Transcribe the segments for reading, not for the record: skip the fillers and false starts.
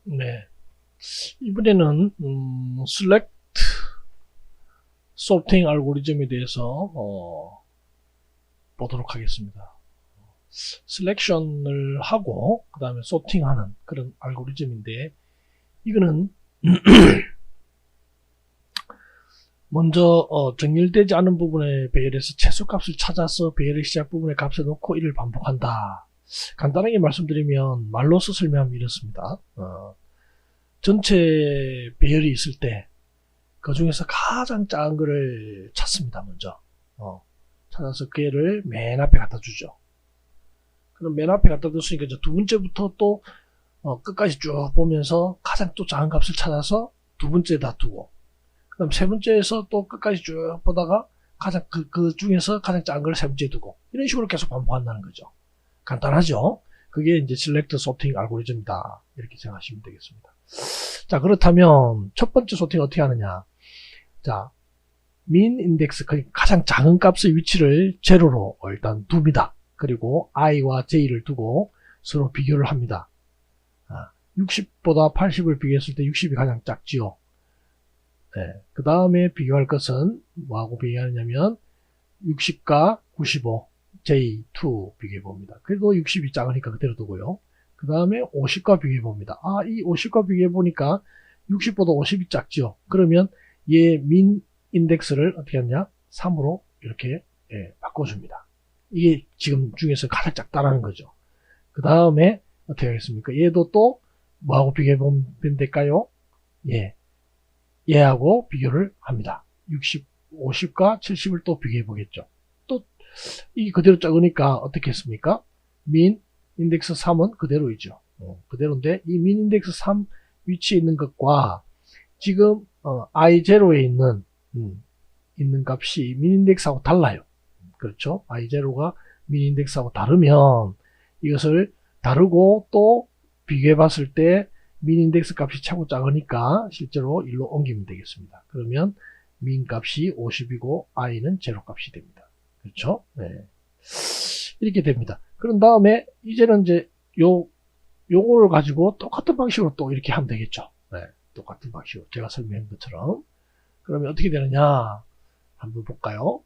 네, 이번에는 select sorting 알고리즘에 대해서 보도록 하겠습니다. selection을 하고 그 다음에 sorting하는 그런 알고리즘인데, 이거는 먼저 정렬되지 않은 부분에 배열해서 최소값을 찾아서 배열의 시작 부분에 값을 넣고 이를 반복한다. 간단하게 말씀드리면, 말로서 설명하면 이렇습니다. 전체 배열이 있을 때 그 중에서 가장 작은 거를 찾습니다. 먼저 찾아서 그 애를 맨 앞에 갖다 주죠. 그럼 맨 앞에 갖다 뒀으니까 이제 두 번째부터 또 끝까지 쭉 보면서 가장 또 작은 값을 찾아서 두 번째에다 두고, 그럼 세 번째에서 또 끝까지 쭉 보다가 가장 그 중에서 가장 작은 걸 세 번째에 두고, 이런 식으로 계속 반복한다는 거죠. 간단하죠? 그게 이제 select sorting 알고리즘이다, 이렇게 생각하시면 되겠습니다. 자, 그렇다면 첫 번째 소팅 어떻게 하느냐. 자, min 인덱스, 가장 작은 값의 위치를 제로로 일단 둡니다. 그리고 i와 j를 두고 서로 비교를 합니다. 60보다 80을 비교했을 때 60이 가장 작지요. 네, 그 다음에 비교할 것은 뭐하고 비교하느냐면 60과 95, J2 비교해 봅니다. 그래도 60이 작으니까 그대로 두고요. 그 다음에 50과 비교해 봅니다. 이 50과 비교해 보니까 60보다 50이 작죠. 그러면 얘 민 인덱스를 어떻게 하냐? 3으로 이렇게 바꿔줍니다. 이게 지금 중에서 가장 작다라는 거죠. 그 다음에 어떻게 하겠습니까? 얘도 또 뭐하고 비교해 보면 될까요? 얘하고 비교를 합니다. 60, 50과 70을 또 비교해 보겠죠. 또 이게 그대로 작으니까 어떻게 했습니까? 민 인덱스 3은 그대로이죠. 그대로인데 이 민 인덱스 3 위치에 있는 것과 지금 i0에 있는 값이 민 인덱스하고 달라요. 그렇죠? i0가 민 인덱스하고 다르면 이것을 다르고 또 비교해 봤을 때 민 인덱스 값이 차고 작으니까 실제로 1로 옮기면 되겠습니다. 그러면 민 값이 50이고 i는 0 값이 됩니다. 그렇죠? 네. 이렇게 됩니다. 그런 다음에 이제는 이제 요거를 가지고 똑같은 방식으로 또 이렇게 하면 되겠죠. 네. 똑같은 방식으로 제가 설명한 것처럼. 그러면 어떻게 되느냐 한번 볼까요?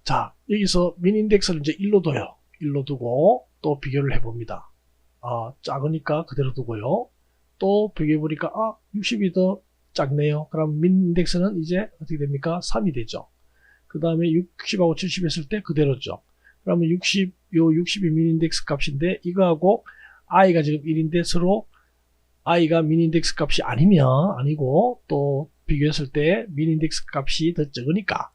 자, 여기서 민 인덱스를 이제 1로 둬요. 1로 두고 또 비교를 해봅니다. 작으니까 그대로 두고요. 또 비교해보니까 60이 더 작네요. 그럼 민 인덱스는 이제 어떻게 됩니까? 3이 되죠. 그 다음에 60하고 70 했을 때 그대로죠. 그러면 60이 민 인덱스 값인데 이거하고 i가 지금 1인데 서로 i가 민 인덱스 값이 아니고 또 비교했을 때 민 인덱스 값이 더 적으니까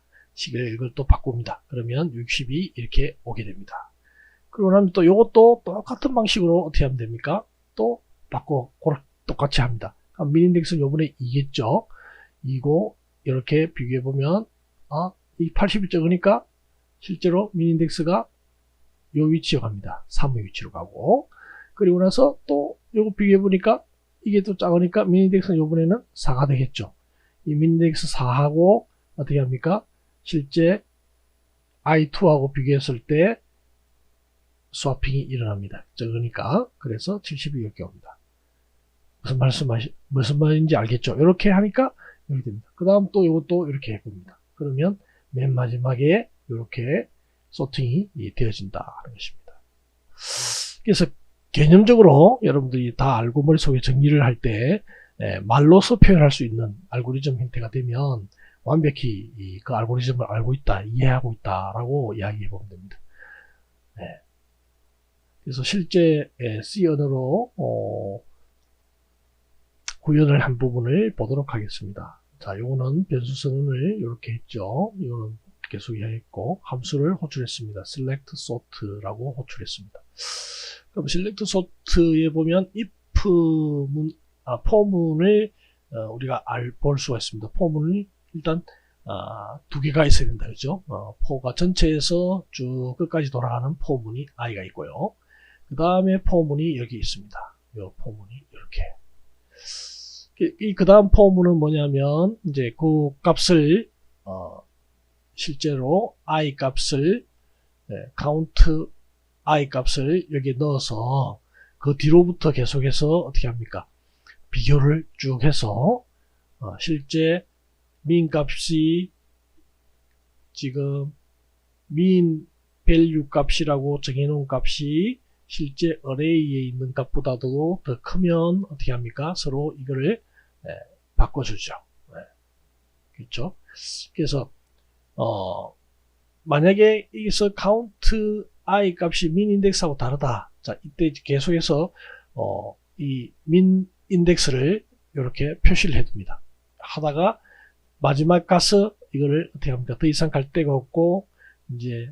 이걸 또 바꿉니다. 그러면 60이 이렇게 오게 됩니다. 그러고 나면 또 이것도 똑같은 방식으로 어떻게 하면 됩니까? 또 바꿔 똑같이 합니다. 민 인덱스는 요번에 2겠죠. 2고 이렇게 비교해 보면 이 80이 적으니까 실제로 민 인덱스가 요 위치로 갑니다. 3의 위치로 가고, 그리고 나서 또 요거 비교해 보니까 이게 또 작으니까 민 인덱스는 요번에는 4가 되겠죠. 이 민 인덱스 4하고 어떻게 합니까? 실제 i2하고 비교했을 때 스와핑이 일어납니다. 적으니까. 그래서 70이 이렇게 옵니다. 무슨 말인지 알겠죠? 이렇게 하니까 이렇게 됩니다. 그 다음 또 이것도 이렇게 해봅니다. 그러면 맨 마지막에 이렇게 소팅이 되어진다 하는 것입니다. 그래서 개념적으로 여러분들이 다 알고 머릿속에 정리를 할 때 말로서 표현할 수 있는 알고리즘 형태가 되면 완벽히 그 알고리즘을 알고 있다, 이해하고 있다라고 이야기해 보면 됩니다. 그래서 실제 C 언어로 구현을 한 부분을 보도록 하겠습니다. 자, 요거는 변수 선언을 이렇게 했죠. 이거는 계속 이야기했고, 함수를 호출했습니다. select sort라고 호출했습니다. 그럼 select sort에 보면 if 포문을 우리가 볼 수가 있습니다. 포문을 일단 두 개가 있어야 된다, 그죠? 포가 전체에서 쭉 끝까지 돌아가는 포문이 i가 있고요. 그 다음에 포문이 여기 있습니다. 요 포문이 이렇게. 그 다음 포문은 뭐냐면, 이제 그 값을, 실제로 i 값을, count i 값을 여기에 넣어서 그 뒤로부터 계속해서 어떻게 합니까? 비교를 쭉 해서 실제 min 값이 지금 min value 값이라고 정해놓은 값이 실제 array에 있는 값보다도 더 크면 어떻게 합니까? 서로 이거를 바꿔주죠. 그렇죠? 그래서 만약에 여기서 count i 값이 min 인덱스하고 다르다. 자, 이때 계속해서 이 min 인덱스를 이렇게 표시를 해둡니다. 하다가 마지막 가서 이거를 어떻게 합니까? 더 이상 갈 데가 없고 이제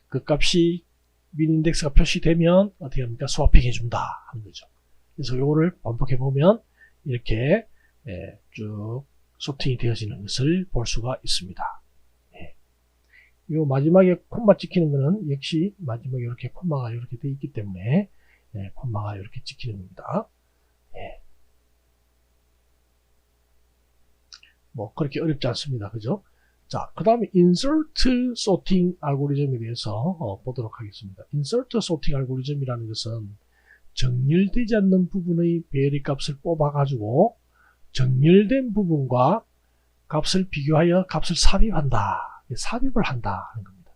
그 값이 min 인덱스가 표시되면 어떻게 합니까? 스와핑 해준다 하는 거죠. 그래서 요거를 반복해 보면 이렇게 쭉 소팅이 되어지는 것을 볼 수가 있습니다. 요 마지막에 콤마 찍히는 거는 역시 마지막에 이렇게 콤마가 이렇게 되어 있기 때문에 콤마가 이렇게 찍히는 겁니다. 뭐 그렇게 어렵지 않습니다. 그죠? 자, 그 다음에 insert sorting 알고리즘에 대해서 보도록 하겠습니다. insert sorting 알고리즘이라는 것은 정렬되지 않는 부분의 배열의 값을 뽑아 가지고 정렬된 부분과 값을 비교하여 값을 삽입한다. 삽입을 한다 하는 겁니다.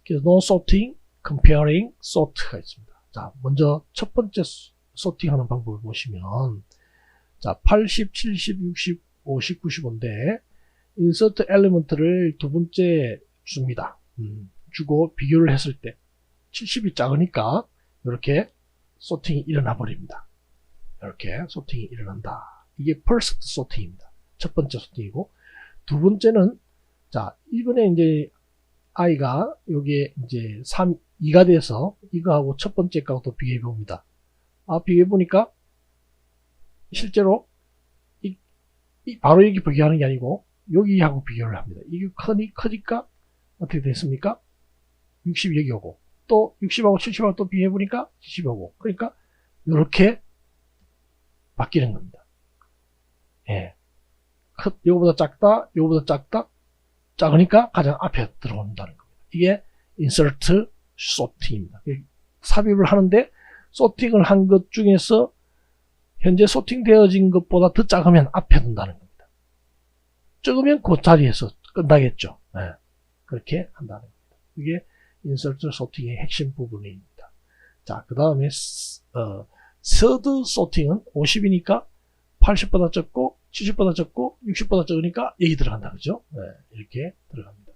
그래서 no sorting, comparing, sort가 있습니다. 자, 먼저 첫 번째 sorting 하는 방법을 보시면 자, 80, 70, 60, 50, 95인데 insert element를 두 번째 줍니다. 주고 비교를 했을 때 70이 작으니까 이렇게 sorting이 일어나 버립니다. 이렇게 sorting이 일어난다. 이게 first sorting입니다. 첫 번째 sorting이고 두 번째는 자, 이번에 이제 i가 여기에 이제 3, 2가 돼서 이거하고 첫 번째 거하고 비교해 봅니다. 비교해 보니까 실제로 바로 여기 비교하는 게 아니고 여기하고 비교를 합니다. 이게 크니까 어떻게 됐습니까? 60이 여기 오고 또 60하고 70하고 또 비교해 보니까 70이 오고 그러니까 이렇게 바뀌는 겁니다. 요거보다 작다, 요거보다 작다, 작으니까 가장 앞에 들어온다는 겁니다. 이게 insert sorting입니다. 삽입을 하는데 sorting을 한 것 중에서 현재 sorting 되어진 것보다 더 작으면 앞에 둔다는 겁니다. 적으면 그 자리에서 끝나겠죠. 그렇게 한다는 겁니다. 이게 insert sorting의 핵심 부분입니다. 자, 그 다음에 third sorting은 50이니까 80보다 적고 70보다 적고 60보다 적으니까 여기 들어간다. 그죠? 이렇게 들어갑니다.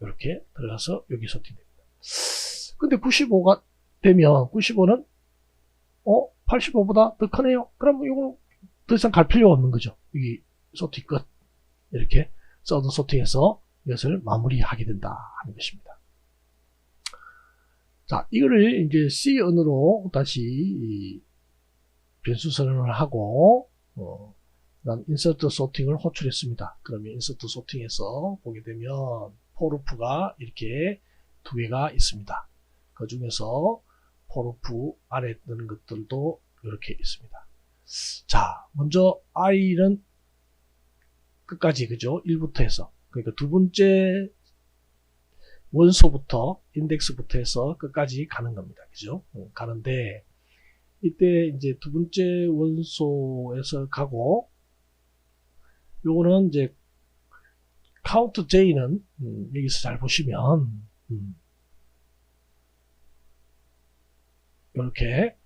이렇게 들어가서 여기 소팅됩니다. 근데 95가 되면 95는 85보다 더 크네요. 그럼 이거 더 이상 갈 필요가 없는 거죠. 여기 소팅 끝. 이렇게 서드 소팅해서 이것을 마무리하게 된다 하는 것입니다. 자, 이거를 이제 C언으로 다시 변수 선언을 하고 그다음 insert sorting을 호출했습니다. 그러면 insert sorting에서 보게 되면 for loop가 이렇게 두 개가 있습니다. 그 중에서 for loop 안에 뜨는 것들도 이렇게 있습니다. 자, 먼저 i는 끝까지 그죠? 1부터 해서 그러니까 두 번째 원소부터 인덱스부터 해서 끝까지 가는 겁니다. 그죠? 가는데 이때 이제 두 번째 원소에서 가고 요거는 이제 count j는 여기서 잘 보시면 이렇게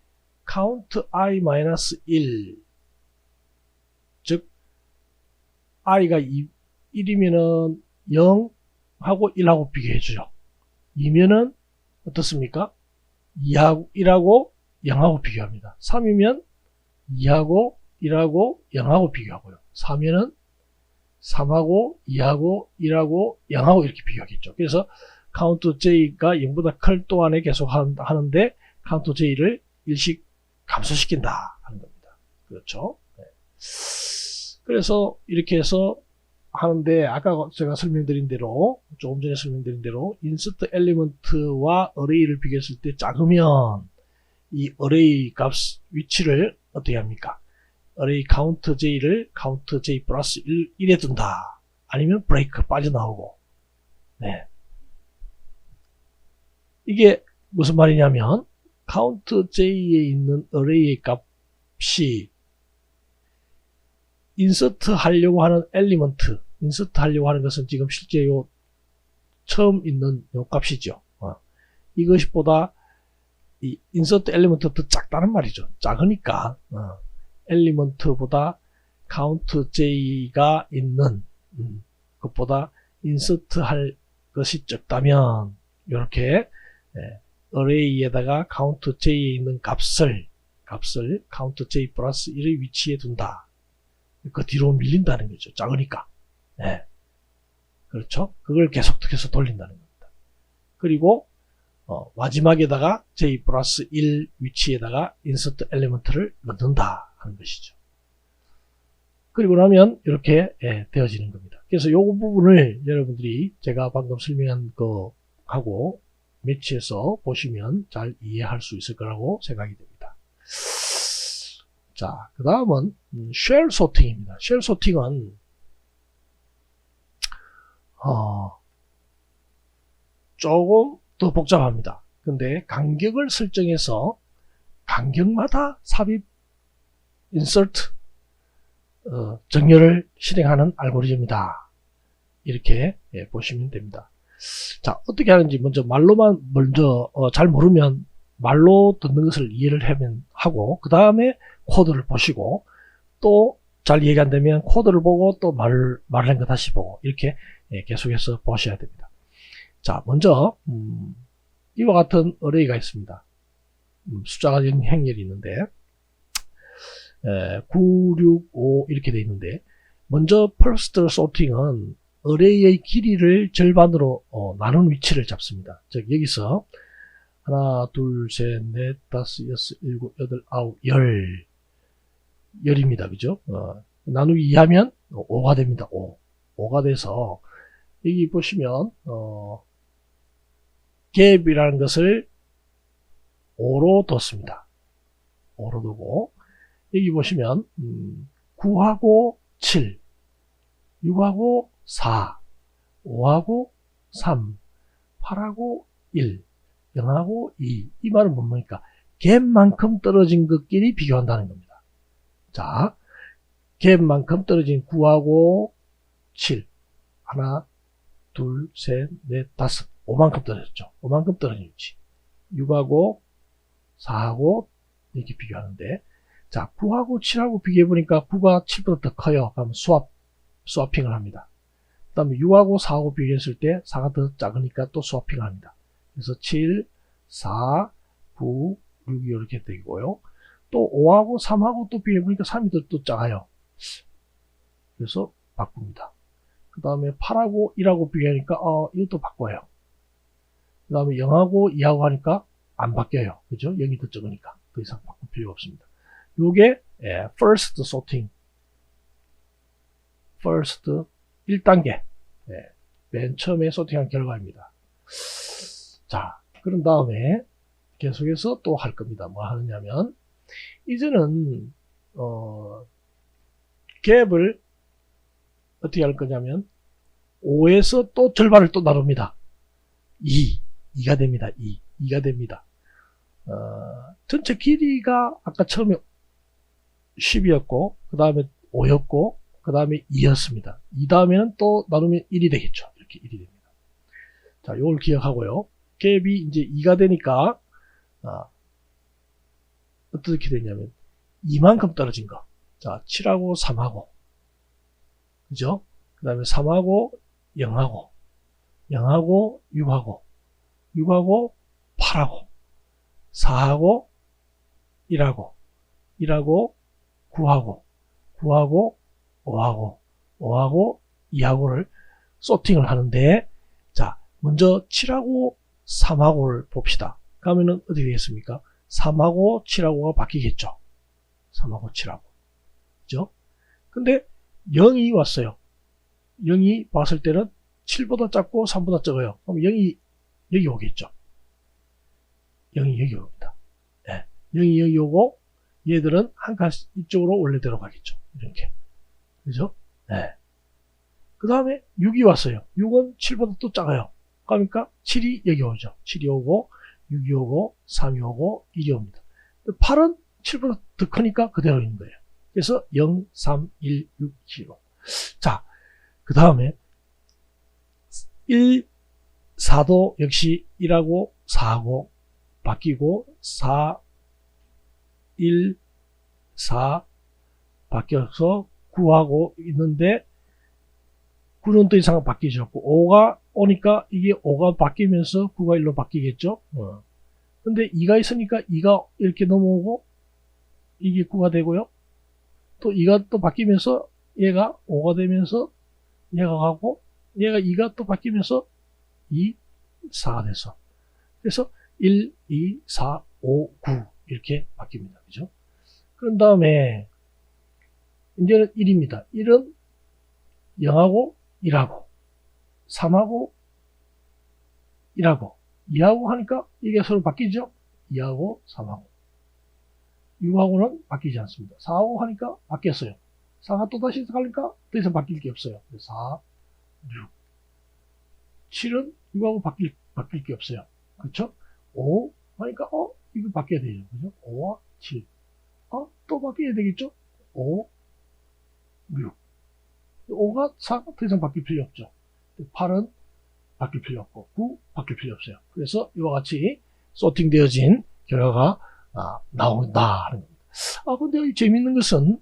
count i-1 즉 i가 1이면은 0하고 1하고 비교해주죠. 2면은 어떻습니까? 2하고 1하고 0하고 비교합니다. 3이면 2하고 1하고 0하고 비교하고요. 4면은 3하고 2하고 1하고 0하고 이렇게 비교하겠죠. 그래서 count j가 0보다 클 동안에 계속 하는데 count j를 일씩 감소시킨다 하는 겁니다. 그렇죠? 네. 그래서 이렇게 해서 하는데 아까 제가 설명드린 대로 조금 전에 설명드린 대로 insert element와 array를 비교했을 때 작으면 이 array 값 위치를 어떻게 합니까? array count j를 count j 플러스 1에 둔다. 아니면 break 빠져나오고. 네. 이게 무슨 말이냐면 count j에 있는 array의 값이 insert 하려고 하는 element, insert 하려고 하는 것은 지금 실제 요 처음 있는 요 값이죠. 이것보다 이 insert element가 더 작다는 말이죠. 작으니까 element보다 count j가 있는 것보다 insert 할 것이 적다면 이렇게 array에다가 count j에 있는 값을 count j 플러스 1의 위치에 둔다. 그 뒤로 밀린다는 거죠. 작으니까. 그렇죠? 그걸 계속해서 돌린다는 겁니다. 그리고 마지막에다가 j 플러스 1 위치에다가 insert element를 넣는다 하는 것이죠. 그리고 나면 이렇게 되어지는 겁니다. 그래서 이 부분을 여러분들이 제가 방금 설명한 거하고 매치해서 보시면 잘 이해할 수 있을 거라고 생각이 됩니다. 자, 그 다음은 쉘 소팅입니다. 쉘 소팅은 조금 더 복잡합니다. 근데 간격을 설정해서 간격마다 삽입 insert 정렬을 실행하는 알고리즘이다. 이렇게 보시면 됩니다. 자, 어떻게 하는지 먼저 잘 모르면 말로 듣는 것을 이해를 하고 그 다음에 코드를 보시고 또 잘 이해가 안 되면 코드를 보고 또 말하는 거 다시 보고 이렇게 계속해서 보셔야 됩니다. 자, 먼저 이와 같은 어레이가 있습니다. 숫자가 행렬이 있는데 9, 6, 5 이렇게 되어 있는데 먼저 first sorting은 어레이의 길이를 절반으로 나눈 위치를 잡습니다. 즉 여기서 하나, 둘, 셋, 넷, 다섯, 여섯, 일곱, 여덟, 아홉, 열입니다. 그죠? 나누기 2하면 5가 됩니다. 5가 돼서 여기 보시면 갭이라는 것을 5로 뒀습니다. 5로 두고 여기 보시면 9하고 7, 6하고 4, 5하고 3, 8하고 1, 0하고 2. 이 말은 뭡니까? 갭만큼 떨어진 것끼리 비교한다는 겁니다. 자, 갭만큼 떨어진 9하고 7, 하나, 둘, 셋, 넷, 다섯, 5만큼 떨어졌죠. 5만큼 떨어진 위치. 6하고 4하고 이렇게 비교하는데, 자, 9하고 7하고 비교해보니까 9가 7보다 더 커요. 그러면 스와핑을 합니다. 그 다음에 6하고 4하고 비교했을 때 4가 더 작으니까 또 스와핑을 합니다. 그래서 7, 4, 9, 6이 이렇게 되고요. 또 5하고 3하고 또 비교해보니까 3이 또 작아요. 그래서 바꿉니다. 그 다음에 8하고 1하고 비교하니까 이것도 바꿔요. 그 다음에 0하고 2하고 하니까 안 바뀌어요. 그죠? 0이 더 적으니까 더 이상 바꿀 필요가 없습니다. 요게 first sorting, first 1단계 맨 처음에 소팅한 결과입니다. 자, 그런 다음에 계속해서 또 할 겁니다. 뭐 하느냐면 이제는 갭을 어떻게 할 거냐면 5에서 또 절반을 또 나눕니다. 2가 됩니다. 2가 됩니다. 전체 길이가 아까 처음에 10이었고 그 다음에 5였고 그 다음에 2였습니다. 이 다음에는 또 나누면 1이 되겠죠. 이렇게 1이 됩니다. 자, 요걸 기억하고요. 갭이 이제 2가 되니까 어떻게 되냐면 2만큼 떨어진 거. 자, 7하고 3하고 그죠? 그 다음에 3하고 0하고 0하고 6하고 6하고 8하고 4하고 1하고 1하고 9하고 9하고 5하고 5하고 2하고를 소팅을 하는데, 자, 먼저 7하고 3하고를 봅시다. 그러면은 어떻게 되겠습니까? 3하고 7하고가 바뀌겠죠. 3하고 7하고. 그죠? 근데 0이 왔어요. 0이 봤을 때는 7보다 작고 3보다 적어요. 그럼 0이 여기 오겠죠. 0이 여기 옵니다. 네. 0이 여기 오고 얘들은 한 칸씩 이쪽으로 원래대로 가겠죠. 이렇게. 그죠? 네. 그 다음에 6이 왔어요. 6은 7보다 또 작아요. 그러니까 7이 여기 오죠. 7이 오고 6이 오고 3이 오고 1이 옵니다. 8은 7보다 더 크니까 그대로 있는 거예요. 그래서 0, 3, 1, 6, 7로. 자, 그 다음에 1, 4도 역시 1하고 4하고 바뀌고 4, 1, 4 바뀌어서 9하고 있는데 9는 더 이상 바뀌지 않고 5가 오니까 이게 5가 바뀌면서 9가 1로 바뀌겠죠. 근데 2가 있으니까 2가 이렇게 넘어오고 이게 9가 되고요. 또 2가 또 바뀌면서 얘가 5가 되면서 얘가 가고 얘가 2가 또 바뀌면서 2, 4가 돼서 그래서 1, 2, 4, 5, 9 이렇게 바뀝니다. 그죠? 그런 다음에 이제는 1입니다. 1은 0하고 1하고 3하고 1하고 2하고 하니까 이게 서로 바뀌죠? 2하고 3하고 6하고는 바뀌지 않습니다. 4하고 하니까 바뀌었어요. 4가 또다시 가니까 더 이상 바뀔 게 없어요. 4, 6 7은 6하고 바뀔 게 없어요. 그렇죠? 5 하니까 이거 바뀌어야 되죠. 그죠? 5와 7 또 바뀌어야 되겠죠? 5, 6 5가 4가 더 이상 바뀔 필요 없죠. 8은 바뀔 필요 없고 9 바뀔 필요 없어요. 그래서 이와 같이 소팅되어진 결과가 나온다 하는 겁니다. 근데 재밌는 것은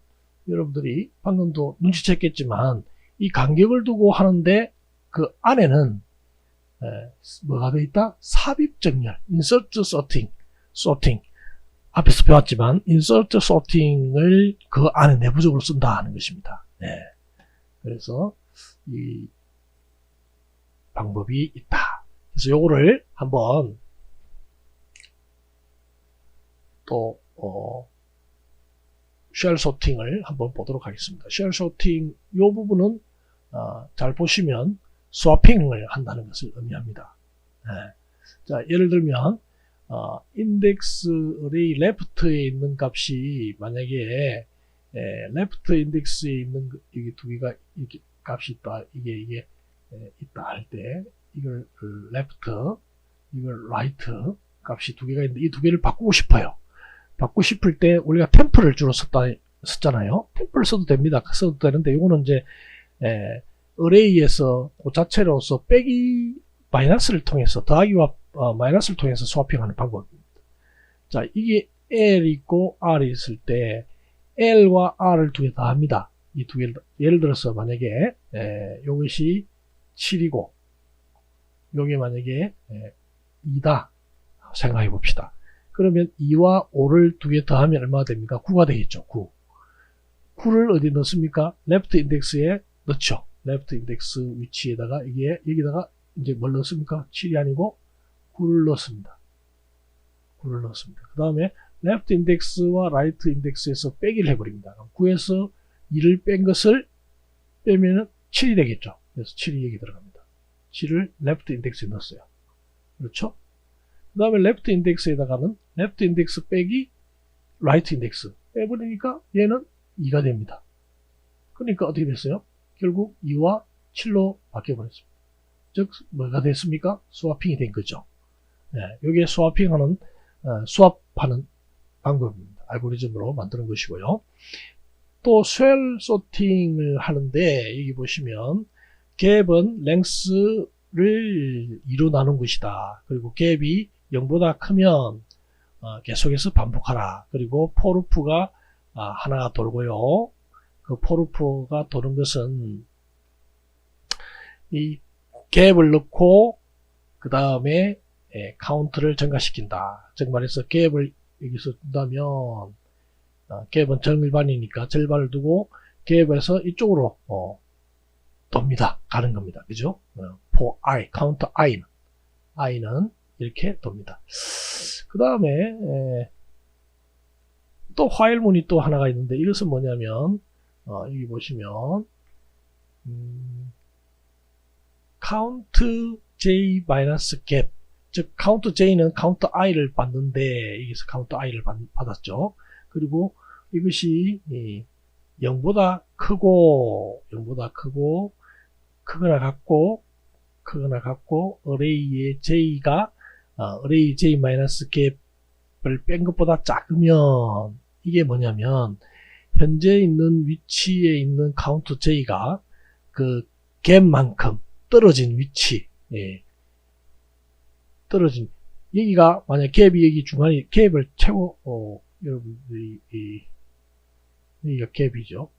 여러분들이 방금도 눈치챘겠지만 이 간격을 두고 하는데 그 안에는 뭐가 되어 있다? 삽입정렬, insert sorting. 앞에서 배웠지만 insert sorting을 그 안에 내부적으로 쓴다 하는 것입니다. 네. 그래서 이 방법이 있다. 그래서 요거를 한번 또 쉘 소팅을 한번 보도록 하겠습니다. 쉘 소팅 요 부분은 잘 보시면 스와핑을 한다는 것을 의미합니다. 네. 자, 예를 들면 인덱스 어레이 레프트에 있는 값이 만약에 레프트 인덱스에 있는 이게 두 개가 이렇게 값이 있다, 이게 있다 할 때 이걸 레프트, 이걸 라이트 값이 두 개가 있는데 이 두 개를 바꾸고 싶어요. 바꾸고 싶을 때 우리가 템플을 주로 썼잖아요. 템플 써도 됩니다. 써도 되는데 이거는 이제 어레이에서 그 자체로서 빼기 마이너스를 통해서 더하기와 마이너스를 통해서 스와핑하는 방법입니다. 자, 이게 L 있고 R 있을 때 L과 R을 두 개 더합니다. 이 두 개를 예를 들어서 만약에 이것이 7이고 요게 만약에 2다 생각해 봅시다. 그러면 2와 5를 두 개 더하면 얼마가 됩니까? 9가 되겠죠. 9. 9를 어디 넣습니까? 레프트 인덱스에 넣죠. 레프트 인덱스 위치에다가 여기다가 이제 뭘 넣습니까? 7이 아니고 9를 넣습니다. 9를 넣습니다. 그 다음에 레프트 인덱스와 라이트 인덱스에서 빼기를 해버립니다. 9에서 2를 뺀 것을 빼면 7이 되겠죠. 그래서 7이 여기 들어갑니다. 7을 레프트 인덱스에 넣었어요. 그렇죠? 그 다음에 레프트 인덱스에다가는 레프트 인덱스 빼기 라이트 인덱스 빼버리니까 얘는 2가 됩니다. 그러니까 어떻게 됐어요? 결국 2와 7로 바뀌어버렸습니다. 즉 뭐가 됐습니까? 스와핑이 된 거죠. 이게 스와핑하는 수합하는 방법입니다. 알고리즘으로 만드는 것이고요. 또 쉘 소팅을 하는데 여기 보시면 갭은 랭스를 2로 나눈 것이다. 그리고 갭이 0보다 크면 계속해서 반복하라. 그리고 포루프가 하나가 돌고요. 그 포루프가 도는 것은 이 갭을 넣고 그 다음에 카운트를 증가시킨다. 즉 말해서 갭을 여기서 둔다면 갭은 정일반이니까 절반을 두고 갭에서 이쪽으로 돕니다. 가는 겁니다. 그죠? for i, 카운트 i는 이렇게 돕니다. 그 다음에 또 화일문이 또 하나가 있는데 이것은 뭐냐면 여기 보시면 count j-gap, 즉 count j는 count i를 받는데 여기서 count i를 받았죠. 그리고 이것이 0보다 크고 크거나 같고 어레이의 j가 array j-갭을 뺀 것보다 작으면 이게 뭐냐면 현재 있는 위치에 있는 카운트 j가 그 갭만큼 떨어진 위치, 예, 떨어진, 여기가 만약 갭이 여기 중간에 갭을 채워, 여러분들이 여기가 갭이죠.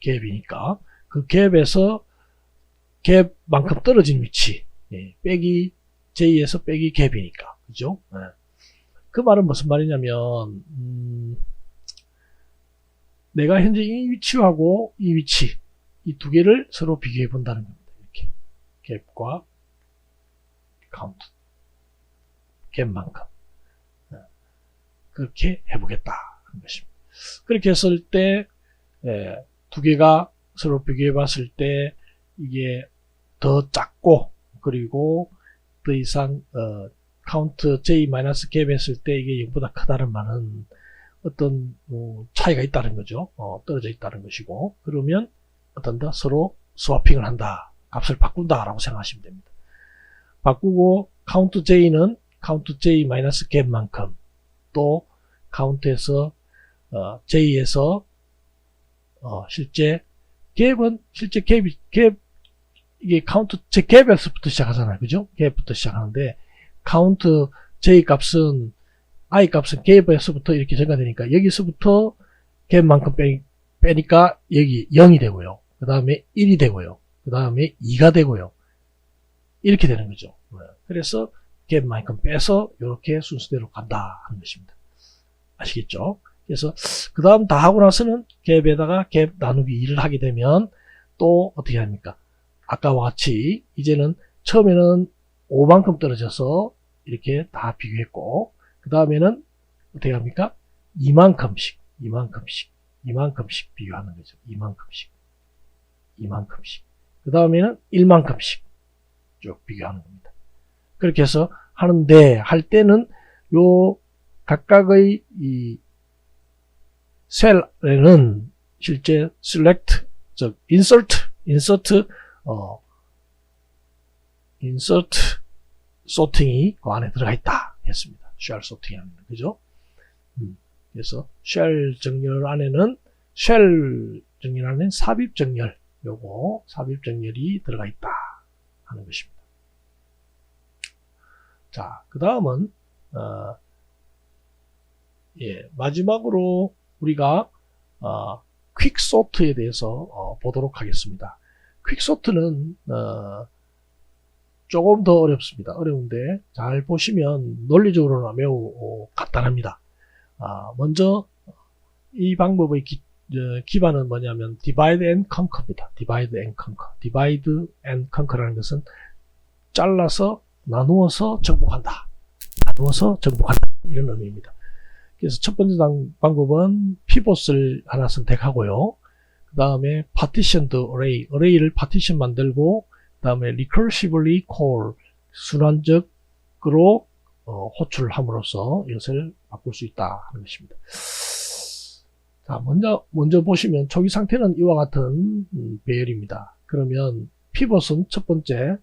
갭이니까 그 갭에서 갭만큼 떨어진 위치, 예, 빼기 j에서 빼기 갭이니까, 그죠? 예. 그 말은 무슨 말이냐면 내가 현재 이 위치하고 이 위치, 이 두 개를 서로 비교해 본다는 겁니다. 이렇게 갭과 카운트, 갭만큼 그렇게 해보겠다 하는 것입니다. 그렇게 했을 때 두 개가 서로 비교해 봤을 때 이게 더 작고, 그리고 더 이상 카운트 j-갭 했을 때 이게 0보다 크다는 말은 어떤 차이가 있다는 거죠. 떨어져 있다는 것이고, 그러면 어떤다? 서로 스와핑을 한다, 값을 바꾼다 라고 생각하시면 됩니다. 바꾸고 카운트 j는 카운트 j-갭만큼, 또 카운트에서 j에서 실제 갭은 실제 갭 이게 카운트 제 갭에서부터 시작하잖아요, 그죠? 갭부터 시작하는데 카운트 j 값은 i 값은 갭에서부터 이렇게 증가되니까 여기서부터 갭만큼 빼니까 여기 0이 되고요. 그 다음에 1이 되고요. 그 다음에 2가 되고요. 이렇게 되는 거죠. 그래서 갭만큼 빼서 이렇게 순서대로 간다 하는 것입니다. 아시겠죠? 그래서 그 다음 다 하고 나서는 갭에다가 갭 나누기 2를 하게 되면 또 어떻게 합니까? 아까와 같이 이제는 처음에는 5만큼 떨어져서 이렇게 다 비교했고, 그 다음에는 어떻게 합니까? 2만큼씩 비교하는 거죠. 2만큼씩. 그 다음에는 1만큼씩 쭉 비교하는 겁니다. 그렇게 해서 하는데, 할 때는 요 각각의 이 셀에는 실제 select, 즉 insert sorting이 그 안에 들어가 있다 했습니다. shell sorting 하는, 그죠? 그래서 shell 정렬 안에는 삽입 정렬, 요거 삽입 정렬이 들어가 있다 하는 것입니다. 자, 그 다음은 마지막으로 우리가 퀵소트에 대해서 보도록 하겠습니다. 퀵소트는 조금 더 어렵습니다. 어려운데 잘 보시면 논리적으로는 매우 간단합니다. 먼저 이 방법의 기반은 뭐냐면 divide and conquer입니다. divide and conquer라는 것은 잘라서 나누어서 정복한다. 이런 의미입니다. 그래서 첫 번째 방법은 피봇을 하나 선택하고요. 그 다음에 partitioned array를 partition 만들고, 그 다음에 recursively call, 순환적으로 호출함으로써 이것을 바꿀 수 있다 하는 것입니다. 자, 먼저 보시면 초기 상태는 이와 같은 배열입니다. 그러면 피벗은 첫 번째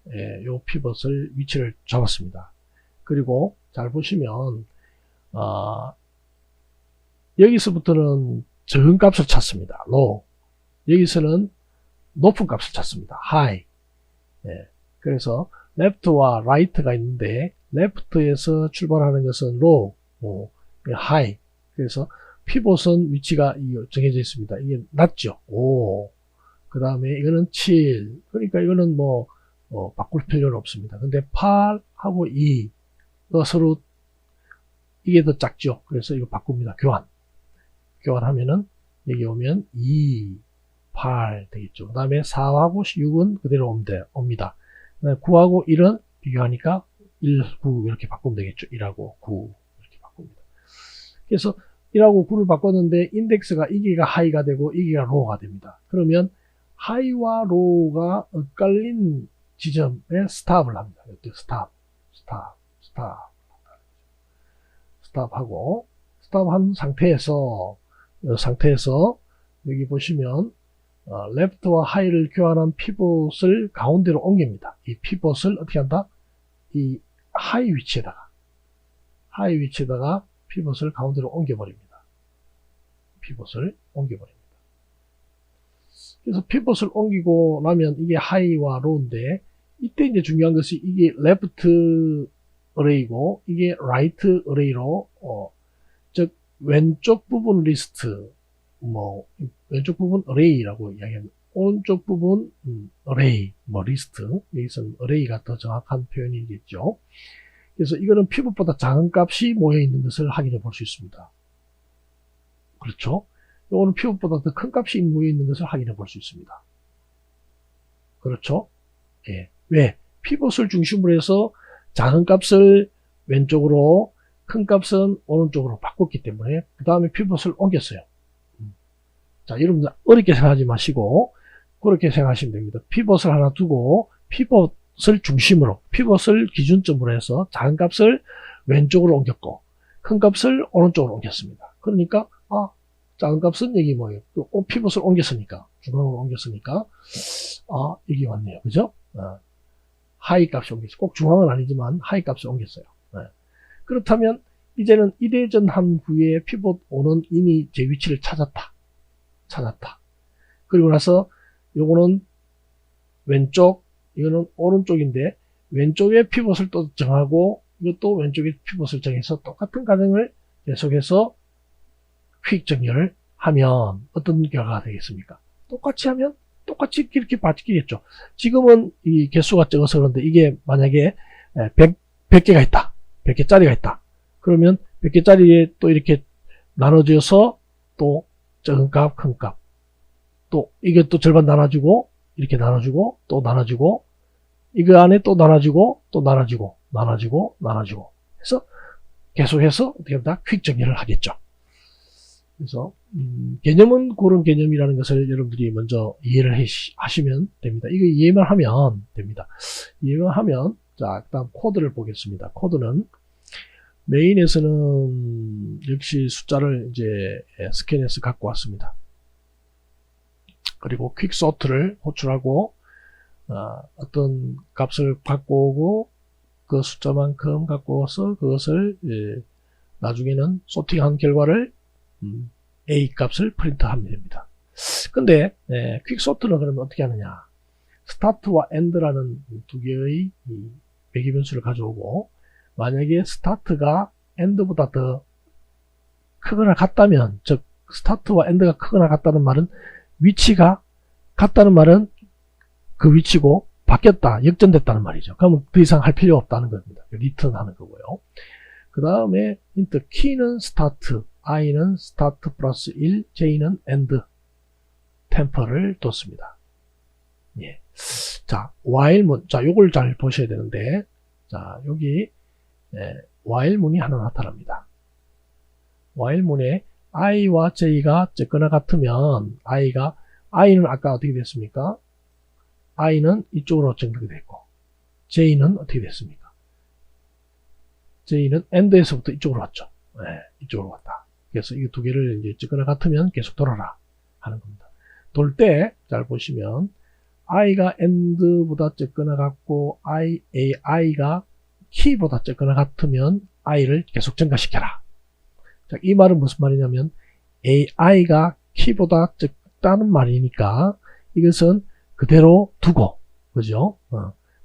요 피벗을 위치를 잡았습니다. 그리고 잘 보시면 여기서부터는 적은 값을 찾습니다. low. 여기서는 높은 값을 찾습니다. high. 그래서 left와 right가 있는데 left에서 출발하는 것은 low, high. 그래서 피봇은 위치가 정해져 있습니다. 이게 낮죠. 5. 그 다음에 이거는 7. 그러니까 이거는 바꿀 필요는 없습니다. 근데 8하고 2. 서로 이게 더 작죠. 그래서 이거 바꿉니다. 교환하면은 여기 오면 2, 8 되겠죠. 그 다음에 4하고 6은 그대로 옵니다. 9하고 1은 비교하니까 1, 9 이렇게 바꾸면 되겠죠. 1하고 9 이렇게 바꿉니다. 그래서 1하고 9를 바꿨는데 인덱스가 이게가 하이가 되고 이게가 로우가 됩니다. 그러면 하이와 로우가 엇갈린 지점에 스탑을 합니다. 스탑하고 스탑한 상태에서 여기 보시면 left와 high를 교환한 pivot을 가운데로 옮깁니다. 이 pivot을 어떻게 한다? 이 high 위치에다가 pivot을 가운데로 옮겨버립니다. 그래서 pivot을 옮기고 나면 이게 high와 low인데, 이때 이제 중요한 것이 이게 left array고 이게 right array로 즉 왼쪽 부분 리스트, 왼쪽 부분 array라고 이야기합니다. 오른쪽 부분 array, 리스트. 여기서는 array가 더 정확한 표현이겠죠. 그래서 이거는 pivot보다 작은 값이 모여 있는 것을 확인해 볼 수 있습니다. 그렇죠? 이거는 pivot보다 더 큰 값이 모여 있는 것을 확인해 볼 수 있습니다. 그렇죠? 예. 왜? pivot을 중심으로 해서 작은 값을 왼쪽으로, 큰 값은 오른쪽으로 바꿨기 때문에 그 다음에 pivot을 옮겼어요. 자, 여러분들 어렵게 생각하지 마시고 그렇게 생각하시면 됩니다. pivot을 하나 두고 pivot을 중심으로, pivot을 기준점으로 해서 작은 값을 왼쪽으로 옮겼고 큰 값을 오른쪽으로 옮겼습니다. 그러니까 작은 값은 여기 뭐예요? pivot을 옮겼으니까, 중앙으로 옮겼으니까 여기 왔네요. 그죠? 하이 값이 옮겼어요. 꼭 중앙은 아니지만 하이 값을 옮겼어요. 그렇다면 이제는 이대전한 후에 피봇 5는 이미 제 위치를 찾았다. 그리고 나서 요거는 왼쪽, 이거는 오른쪽인데 왼쪽에 피봇을 또 정하고 이것도 왼쪽에 피봇을 정해서 똑같은 과정을 계속해서 퀵 정렬을 하면 어떤 결과가 되겠습니까? 똑같이 하면 똑같이 이렇게 바뀌겠죠. 지금은 이 개수가 적어서 그런데 이게 만약에 100개가 있다. 100개짜리가 있다. 그러면 100개짜리에 또 이렇게 나눠져서 또 적은 값, 큰 값. 또 이게 또 절반 나눠주고 이렇게 나눠주고 또 나눠주고 이거 안에 또 나눠주고 또 나눠주고 해서 계속해서 어떻게 한다? 퀵 정리를 하겠죠. 그래서 개념은 그런 개념이라는 것을 여러분들이 먼저 이해를 하시면 됩니다. 이거 이해만 하면 됩니다. 이해만 하면, 자, 그다음 코드를 보겠습니다. 코드는 메인에서는 역시 숫자를 이제 스캔해서 갖고 왔습니다. 그리고 퀵소트를 호출하고 어떤 값을 갖고 오고 그 숫자만큼 갖고 와서 그것을 나중에는 소팅한 결과를 A 값을 프린트하면 됩니다. 근데 퀵소트는 그러면 어떻게 하느냐? 스타트와 엔드라는 두 개의 배기 변수를 가져오고 만약에 스타트가 엔드보다 더 크거나 같다면, 즉 스타트와 엔드가 크거나 같다는 말은 위치가 같다는 말은 그 위치고 바뀌었다, 역전됐다는 말이죠. 그러면 더 이상 할 필요 없다는 겁니다. 리턴 하는 거고요. 그 다음에 힌트, 키는 스타트, i는 스타트 플러스 1, j는 end, 템퍼를 뒀습니다. 예. 자, while문. 자, 요걸 잘 보셔야 되는데, 자, 여기, while문이 하나 나타납니다. while문에 i와 j가 적거나 같으면, i는 아까 어떻게 됐습니까? i는 이쪽으로 정리가 됐고, j는 어떻게 됐습니까? j는 end에서부터 이쪽으로 왔죠. 이쪽으로 왔다. 그래서 이 두 개를 이제 적거나 같으면 계속 돌아라 하는 겁니다. 돌 때 잘 보시면 i가 end보다 적거나 같고 i가 키보다 적거나 같으면 i를 계속 증가시켜라. 자, 이 말은 무슨 말이냐면 ai가 키보다 적다는 말이니까 이것은 그대로 두고, 그죠?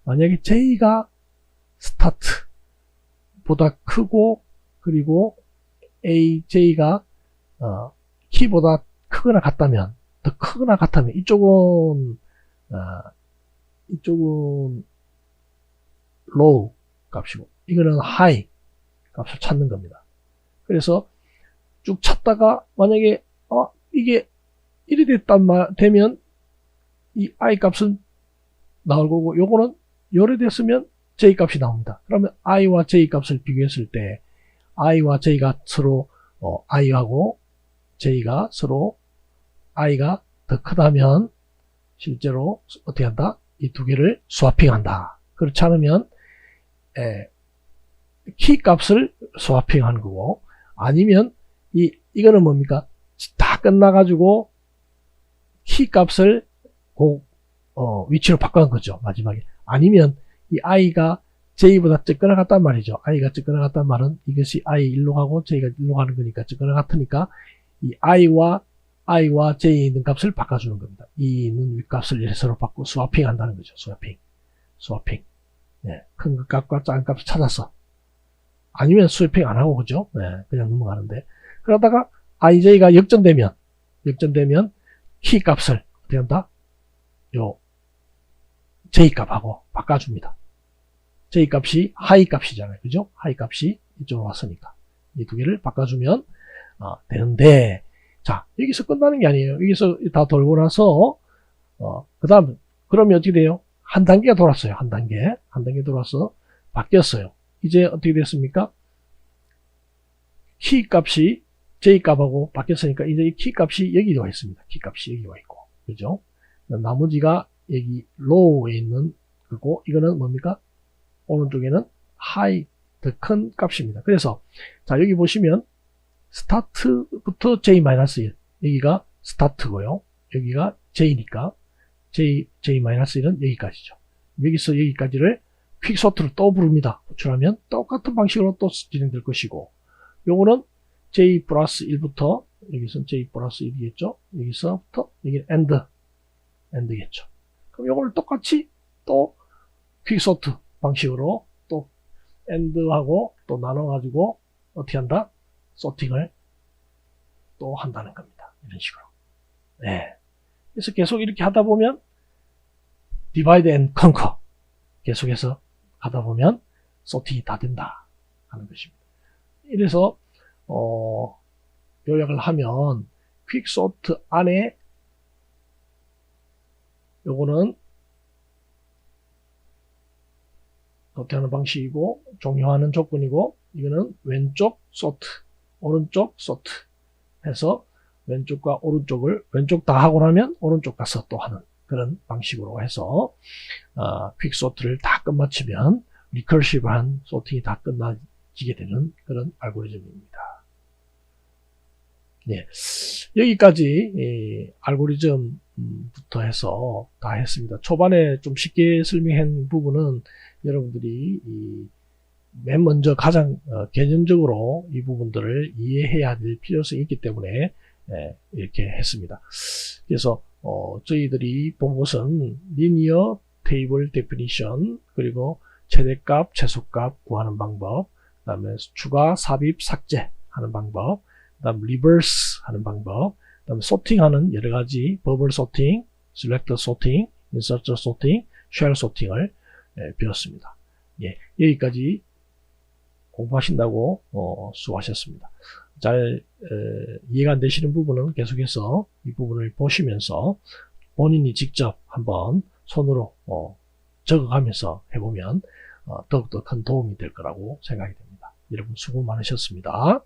만약에 j가 스타트보다 크고 그리고 j가 키보다 크거나 같다면, 더 크거나 같다면 이쪽은 low 값이고 이거는 high 값을 찾는 겁니다. 그래서 쭉 찾다가 만약에 이게 1이 되면 이 i 값은 나올 거고 요거는 요래 됐으면 j 값이 나옵니다. 그러면 i와 j 값을 비교했을 때 i와 j가 서로 i하고 j가 서로 i가 더 크다면 실제로 어떻게 한다? 이 두 개를 스와핑한다. 그렇지 않으면 키 값을 스와핑하는 거고, 아니면 이거는 뭡니까? 다 끝나가지고 키 값을 위치로 바꾼 거죠. 마지막에. 아니면 이 i가 j보다 적거나 같단 말이죠. i가 적거나 같단 말은 이것이 i 1로 가고 j가 1로 가는 거니까 적거나 같으니까 이 i와 j에 있는 값을 바꿔주는 겁니다. 이 있는 윗값을 서로 바꾸고 스와핑 한다는 거죠. 스와핑. 네, 큰 값과 작은 값을 찾아서. 아니면 스와핑 안 하고, 그죠? 네, 그냥 넘어가는데. 그러다가 ij가 역전되면 키 값을 어떻게 한다? 요 j 값하고 바꿔줍니다. j 값이 하이 값이잖아요. 그죠? 하이 값이 이쪽으로 왔으니까. 이 두 개를 바꿔주면 되는데, 자, 여기서 끝나는 게 아니에요. 여기서 다 돌고 나서, 그 다음, 그러면 어떻게 돼요? 한 단계가 돌았어요. 한 단계 돌아서 바뀌었어요. 이제 어떻게 됐습니까? 키 값이 j 값하고 바뀌었으니까 이제 이 키 값이 여기 와 있습니다. 키 값이 여기 와 있고. 그죠? 나머지가 여기 low에 있는 거고, 이거는 뭡니까? 오른쪽에는 high, 더 큰 값입니다. 그래서, 자, 여기 보시면, start부터 j-1. 여기가 start고요. 여기가 j니까, j-1은 여기까지죠. 여기서 여기까지를 퀵소트로 또 부릅니다. 호출하면 똑같은 방식으로 또 진행될 것이고, 요거는 j 플러스 1부터, 여기서는 j 플러스 1이겠죠. 여기서부터, 여기는 end겠죠. 그럼 요걸 똑같이 또 퀵소트 방식으로 또 end하고 또 나눠가지고 어떻게 한다? 소팅을 또 한다는 겁니다. 이런 식으로. 네. 그래서 계속 이렇게 하다 보면 divide and conquer 계속해서 하다 보면 소팅이 다 된다 하는 것입니다. 이래서 요약을 하면 퀵소트 안에 요거는 소팅하는 방식이고 종료하는 조건이고, 이거는 왼쪽 소트, 오른쪽 소트 해서 왼쪽과 오른쪽을 왼쪽 다 하고 나면 오른쪽 가서 또 하는 그런 방식으로 해서 퀵소트를 다 끝마치면 리커시브한 소팅이 다 끝나지게 되는 그런 알고리즘입니다. 네, 여기까지 알고리즘부터 해서 다 했습니다. 초반에 좀 쉽게 설명한 부분은 여러분들이 맨 먼저 가장 개념적으로 이 부분들을 이해해야 될 필요성이 있기 때문에 이렇게 했습니다. 그래서 저희들이 본 것은 linear table definition, 그리고 최대값, 최소값 구하는 방법, 그 다음에 추가, 삽입, 삭제하는 방법, 그 다음 reverse 하는 방법, 그 다음에 sorting하는 여러가지 bubble sorting, selector sorting, insert sorting, shell sorting을 배웠습니다. 예, 여기까지 공부하신다고 수고하셨습니다. 잘 이해가 안 되시는 부분은 계속해서 이 부분을 보시면서 본인이 직접 한번 손으로 적어가면서 해보면 더욱더 큰 도움이 될 거라고 생각이 됩니다. 여러분 수고 많으셨습니다.